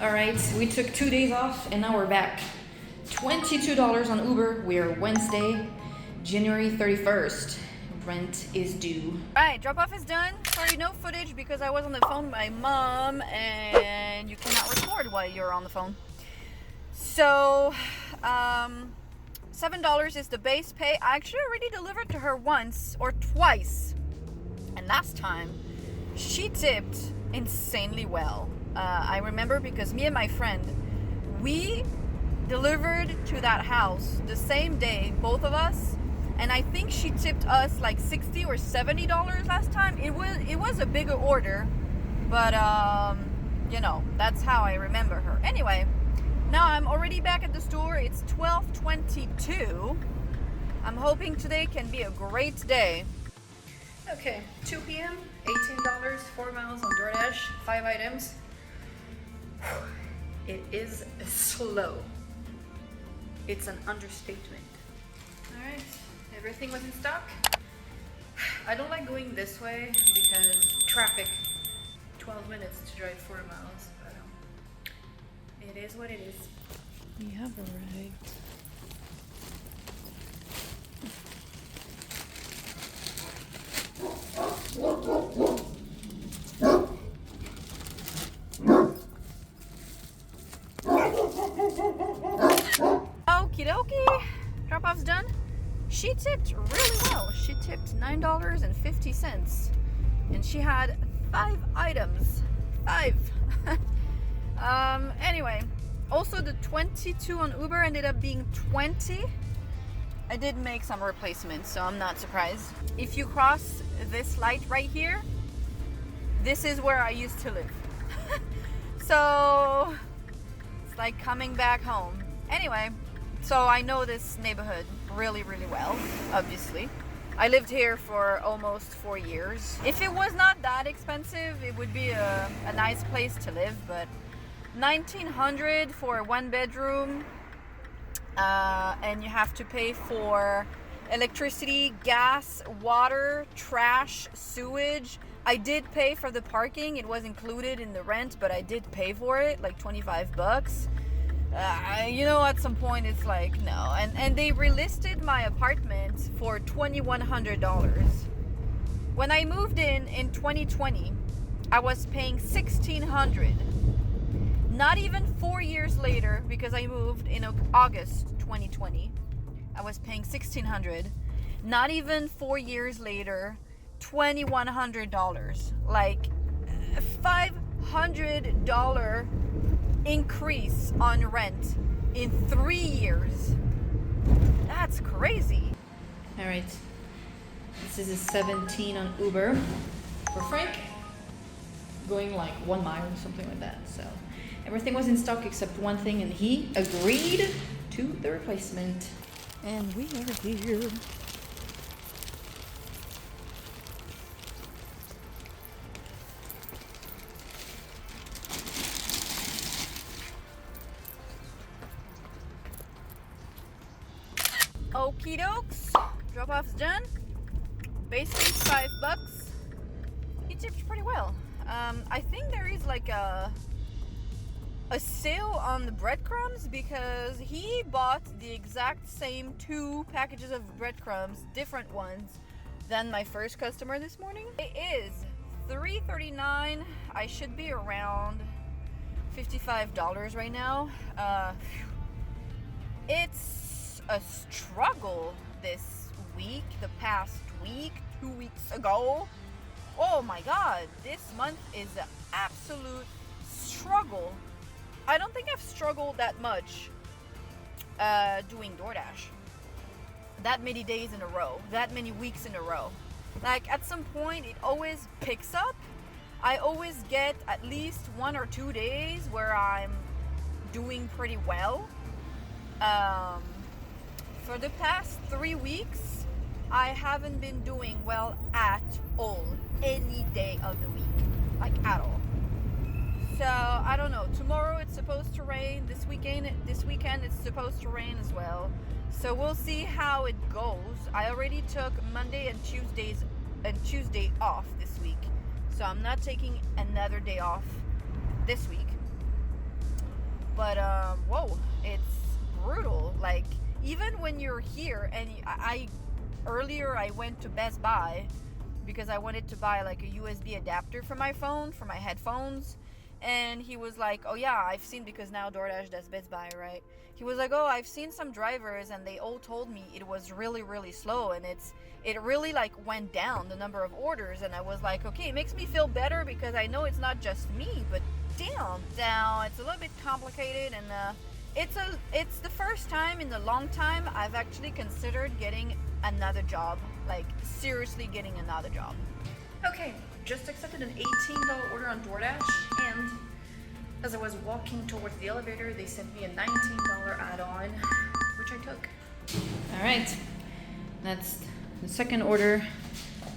All right, we took 2 days off and now we're back. $22 on Uber. We're Wednesday, January 31st. Rent is due. Alright, drop off is done. Sorry, no footage because I was on the phone with my mom and you cannot record while you're on the phone. So, $7 is the base pay. I actually already delivered to her once or twice. And last time, she tipped insanely well. I remember because me and my friend, we delivered to that house the same day, both of us, and I think she tipped us like $60 or $70 last time. It was a bigger order, but you know, that's how I remember her. Anyway, now I'm already back at the store. It's 12:22. I'm hoping today can be a great day. Okay, 2 p.m., $18, 4 miles on Doordash, 5 items. It is slow. It's an understatement. Alright, everything was in stock. I don't like going this way because traffic. 12 minutes to drive 4 miles, but it is what it is. We have arrived. Okie dokie, drop-off's done. She tipped really well. She tipped $9.50 and she had 5 items. 5. Anyway, also the 22 on Uber ended up being 20. I did make some replacements, so I'm not surprised. If you cross this light right here, this is where I used to live. So it's like coming back home. Anyway, so I know this neighborhood really, really well, obviously. I lived here for almost 4 years. If it was not that expensive, it would be a nice place to live, but $1,900 for a 1-bedroom, and you have to pay for electricity, gas, water, trash, sewage. I did pay for the parking. It was included in the rent, but I did pay for it, like $25. You know, at some point it's like, no. And they relisted my apartment for $2,100. When I moved in 2020, I was paying $1,600. Not even 4 years later, because I moved in August 2020, I was paying $1,600. Not even 4 years later, $2,100. Like $500 increase on rent in 3 years. That's crazy. All right, this is a 17 on Uber for Frank, going like 1 mile or something like that. So everything was in stock except one thing, and he agreed to the replacement. And we are here. Okie dokes, drop off's done. Base fee's $5. He tipped pretty well. I think there is like a sale on the breadcrumbs because he bought the exact same 2 packages of breadcrumbs, different ones, than my first customer this morning. It is $3.39. I should be around $55 right now. It's a struggle this week, the past week, 2 weeks ago. Oh my god, this month is an absolute struggle. I don't think I've struggled that much doing Doordash. That many days in a row, that many weeks in a row. Like at some point it always picks up. I always get at least 1 or 2 days where I'm doing pretty well. For the past 3 weeks, I haven't been doing well at all, any day of the week, like at all. So I don't know. Tomorrow it's supposed to rain. This weekend it's supposed to rain as well. So we'll see how it goes. I already took Monday and Tuesday off this week, so I'm not taking another day off this week. But whoa, it's brutal. Like, even when you're here, and earlier I went to Best Buy because I wanted to buy like a USB adapter for my phone, for my headphones. And he was like, oh yeah, I've seen, because now DoorDash does Best Buy, right? He was like, oh, I've seen some drivers and they all told me it was really, really slow, and it really like went down, the number of orders. And I was like, okay, it makes me feel better because I know it's not just me, but damn, now it's a little bit complicated. And it's the first time in a long time I've actually considered getting another job, like seriously getting another job. Okay, just accepted an $18 order on DoorDash, and as I was walking towards the elevator, they sent me a $19 add-on, which I took. All right, that's the second order.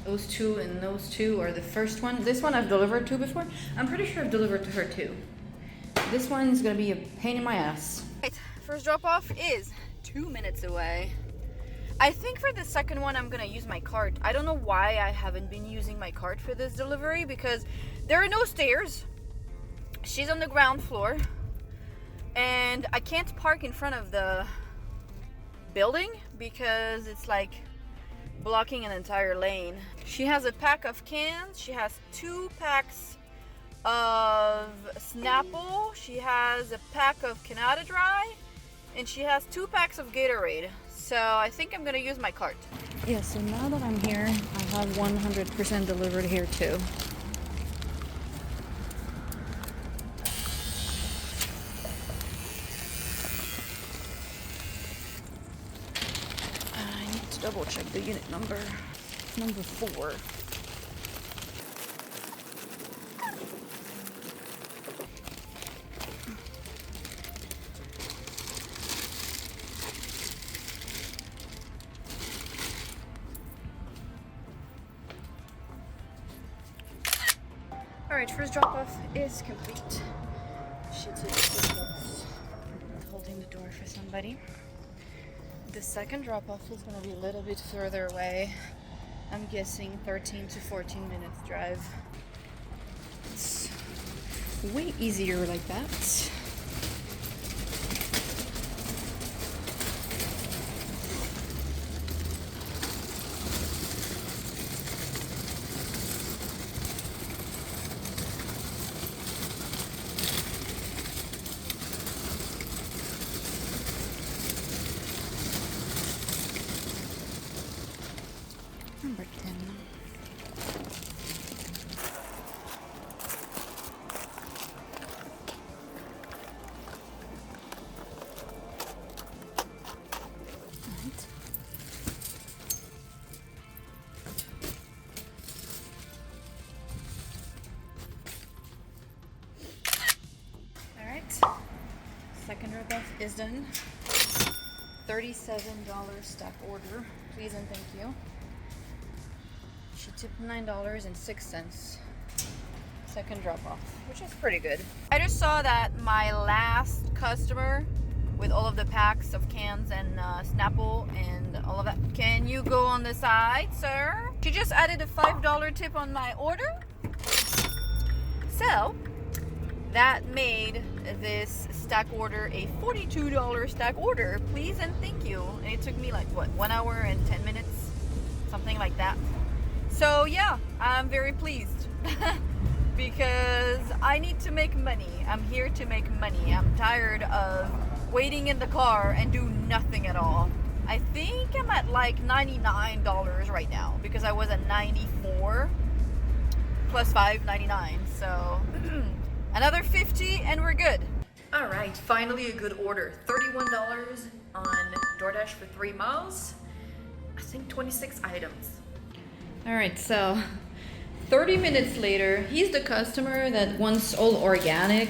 Those two and those two are the first one. This one I've delivered to before. I'm pretty sure I've delivered to her too. This one's gonna be a pain in my ass. Right, first drop off is 2 minutes away. I think for the second one, I'm gonna use my cart. I don't know why I haven't been using my cart for this delivery, because there are no stairs. She's on the ground floor, and I can't park in front of the building because it's like blocking an entire lane. She has a pack of cans. She has 2 packs of Snapple. She has a pack of Canada Dry, and she has 2 packs of Gatorade. So I think I'm gonna use my cart. Yeah, so now that I'm here, I have 100% delivered here too. I need to double check the unit number. Number 4. Alright, first drop off is complete. She took the books. Holding the door for somebody. The second drop off is going to be a little bit further away. I'm guessing 13 to 14 minutes drive. It's way easier like that. Number 10. Alright. Second drop-off is done. $37 stack order. Please and thank you. She tipped $9.06. Second drop off, which is pretty good. I just saw that my last customer with all of the packs of cans and Snapple and all of that. Can you go on the side, sir? She just added a $5 tip on my order. So that made this stack order a $42 stack order. Please and thank you. And it took me like what, 1 hour and 10 minutes, something like that. So yeah, I'm very pleased because I need to make money. I'm here to make money. I'm tired of waiting in the car and do nothing at all. I think I'm at like $99 right now because I was at 94 plus $5.99. So another 50 and we're good. All right, finally a good order. $31 on DoorDash for 3 miles. I think 26 items. All right, so 30 minutes later, he's the customer that wants all organic.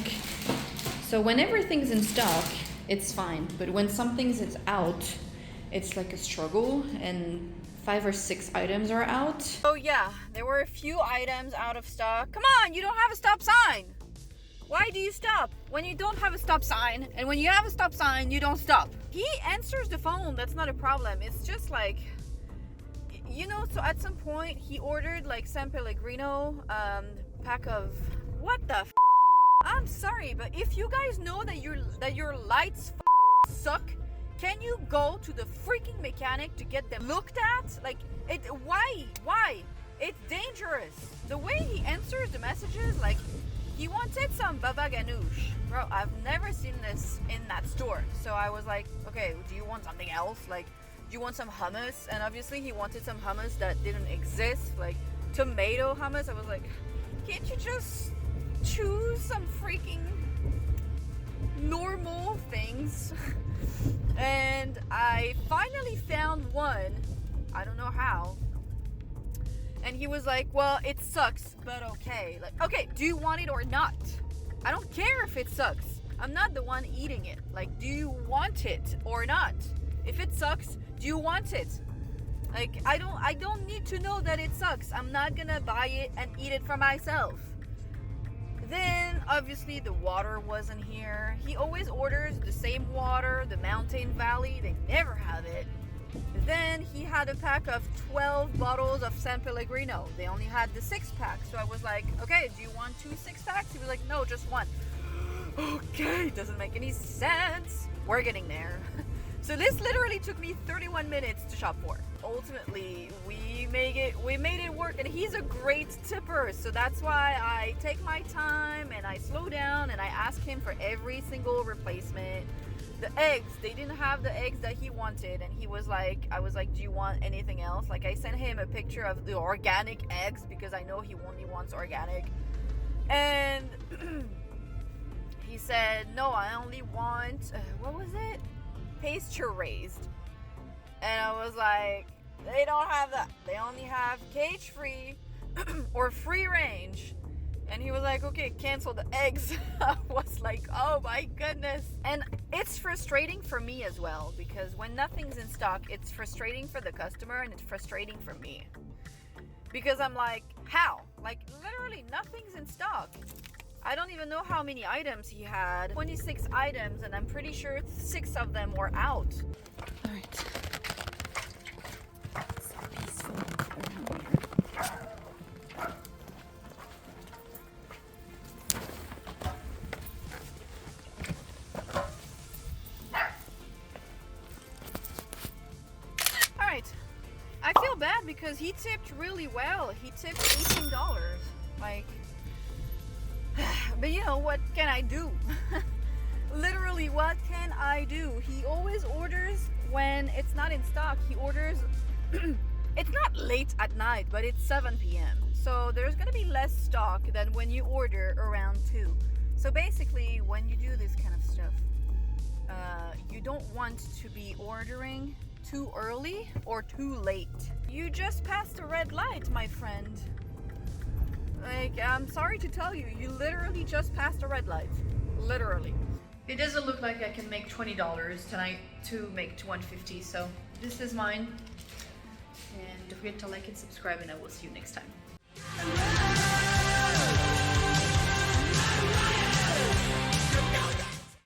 So when everything's in stock, it's fine. But when something's out, it's like a struggle, and 5 or 6 items are out. Oh yeah, there were a few items out of stock. Come on, you don't have a stop sign. Why do you stop when you don't have a stop sign? And when you have a stop sign, you don't stop. He answers the phone, that's not a problem. It's just like, you know, so at some point he ordered like San Pellegrino pack of, what the f? I'm sorry, but if you guys know that your lights suck, can you go to the freaking mechanic to get them looked at? Like, why? It's dangerous. The way he answers the messages, like, he wanted some baba ganoush. Bro, I've never seen this in that store. So I was like, okay, do you want something else? Like, do you want some hummus? And obviously he wanted some hummus that didn't exist, like tomato hummus. I was like, can't you just choose some freaking normal things? And I finally found one. I don't know how. And he was like, well, it sucks, but okay. Like, okay, do you want it or not? I don't care if it sucks. I'm not the one eating it. Like, do you want it or not? If it sucks, do you want it? Like, I don't need to know that it sucks. I'm not gonna buy it and eat it for myself. Then, obviously, the water wasn't here. He always orders the same water, the Mountain Valley. They never have it. Then he had a pack of 12 bottles of San Pellegrino. They only had the 6-pack. So I was like, okay, do you want 2 6-packs? He was like, no, just 1. Okay, doesn't make any sense. We're getting there. So this literally took me 31 minutes to shop for. Ultimately, we made it work, and he's a great tipper. So that's why I take my time and I slow down and I ask him for every single replacement. The eggs, they didn't have the eggs that he wanted, and he was like, I was like, do you want anything else? Like, I sent him a picture of the organic eggs because I know he only wants organic. And he said, no, I only want, what was it? Pasture raised. And I was like, they don't have that. They only have cage free or free range. And he was like, okay, cancel the eggs. I was like, oh my goodness. And it's frustrating for me as well, because when nothing's in stock, it's frustrating for the customer and it's frustrating for me. Because I'm like, how? Like, literally nothing's in stock. I don't even know how many items he had. 26 items, and I'm pretty sure 6 of them were out. All right. So peaceful around here. All right. I feel bad because he tipped really well. He tipped $18. Like, but you know, what can I do? Literally, what can I do? He always orders when it's not in stock. He orders, it's not late at night, but it's 7 p.m. So there's gonna be less stock than when you order around 2. So basically, when you do this kind of stuff, you don't want to be ordering too early or too late. You just passed a red light, my friend. Like, I'm sorry to tell you, you literally just passed a red light. Literally. It doesn't look like I can make $20 tonight to make to $150, so this is mine. And don't forget to like and subscribe, and I will see you next time.